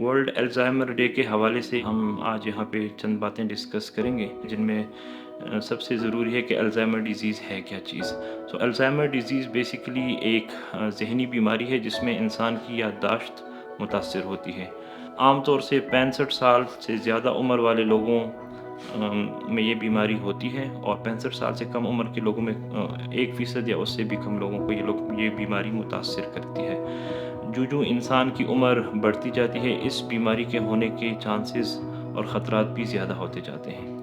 World Alzheimer day کے حوالے سے ہم آج یہاں پہ چند باتیں ڈسکس کریں گے، جن میں سب سے ضروری ہے کہ الزائمر ڈیزیز ہے کیا چیز۔ الزائمر ڈیزیز بیسیکلی ایک ذہنی بیماری ہے جس میں انسان کی یادداشت متاثر ہوتی ہے۔ عام طور سے 65 سال سے زیادہ عمر والے لوگوں میں یہ بیماری ہوتی ہے، اور 65 سال سے کم عمر کے لوگوں میں 1% یا اس سے بھی کم لوگوں کو یہ بیماری متاثر کرتی ہے۔ جو انسان کی عمر بڑھتی جاتی ہے، اس بیماری کے ہونے کے چانسز اور خطرات بھی زیادہ ہوتے جاتے ہیں۔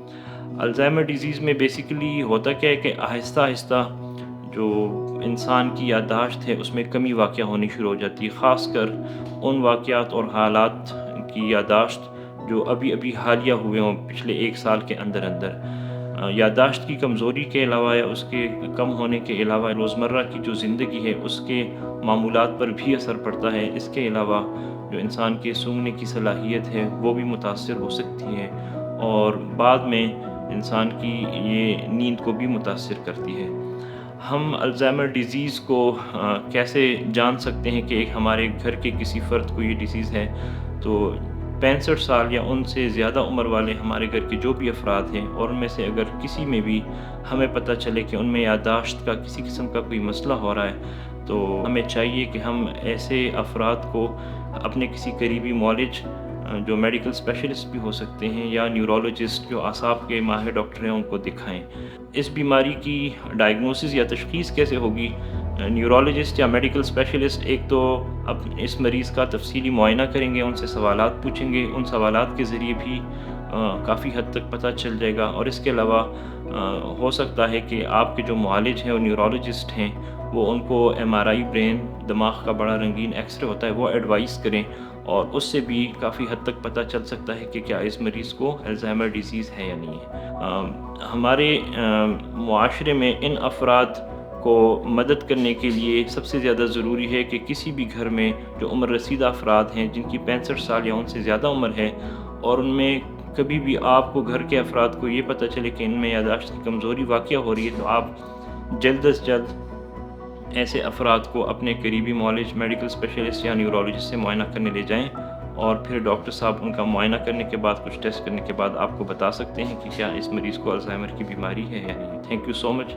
الزائمر ڈیزیز میں بیسیکلی ہوتا کیا ہے کہ آہستہ آہستہ جو انسان کی یادداشت ہے اس میں کمی واقع ہونی شروع ہو جاتی ہے، خاص کر ان واقعات اور حالات کی یادداشت جو ابھی حالیہ ہوئے ہوں پچھلے 1 سال کے اندر۔ یادداشت کی کمزوری کے علاوہ یا اس کے کم ہونے کے علاوہ روزمرہ کی جو زندگی ہے اس کے معمولات پر بھی اثر پڑتا ہے۔ اس کے علاوہ جو انسان کے سونگھنے کی صلاحیت ہے وہ بھی متاثر ہو سکتی ہے، اور بعد میں انسان کی یہ نیند کو بھی متاثر کرتی ہے۔ ہم الزائمر ڈیزیز کو کیسے جان سکتے ہیں کہ ایک ہمارے گھر کے کسی فرد کو یہ ڈیزیز ہے؟ تو 65 سال یا ان سے زیادہ عمر والے ہمارے گھر کے جو بھی افراد ہیں، اور ان میں سے اگر کسی میں بھی ہمیں پتہ چلے کہ ان میں یادداشت کا کسی قسم کا کوئی مسئلہ ہو رہا ہے، تو ہمیں چاہیے کہ ہم ایسے افراد کو اپنے کسی قریبی معالج جو میڈیکل اسپیشلسٹ بھی ہو سکتے ہیں یا نیورولوجسٹ جو اعصاب کے ماہر ڈاکٹر ہیں ان کو دکھائیں۔ اس بیماری کی ڈائگنوسس یا تشخیص کیسے ہوگی؟ نیورولوجسٹ یا میڈیکل اسپیشلسٹ ایک تو اب اس مریض کا تفصیلی معائنہ کریں گے، ان سے سوالات پوچھیں گے، ان سوالات کے ذریعے بھی کافی حد تک پتہ چل جائے گا، اور اس کے علاوہ ہو سکتا ہے کہ آپ کے جو معالج ہیں اور نیورولوجسٹ ہیں وہ ان کو MRI برین دماغ کا بڑا رنگین ایکس رے ہوتا ہے وہ ایڈوائز کریں، اور اس سے بھی کافی حد تک پتہ چل سکتا ہے کہ کیا اس مریض کو الزائمر ڈیزیز ہے یا نہیں ہے۔ ہمارے معاشرے میں ان افراد کو مدد کرنے کے لیے سب سے زیادہ ضروری ہے کہ کسی بھی گھر میں جو عمر رسیدہ افراد ہیں جن کی 65 سال یا ان سے زیادہ عمر ہے، اور ان میں کبھی بھی آپ کو گھر کے افراد کو یہ پتہ چلے کہ ان میں یادداشت کی کمزوری واقع ہو رہی ہے، تو آپ جلد از جلد ایسے افراد کو اپنے قریبی معالج میڈیکل اسپیشلسٹ یا نیورولوجسٹ سے معائنہ کرنے لے جائیں، اور پھر ڈاکٹر صاحب ان کا معائنہ کرنے کے بعد کچھ ٹیسٹ کرنے کے بعد آپ کو بتا سکتے ہیں کہ کیا اس مریض کو الزائمر کی بیماری ہے یا نہیں۔ Thank you so much.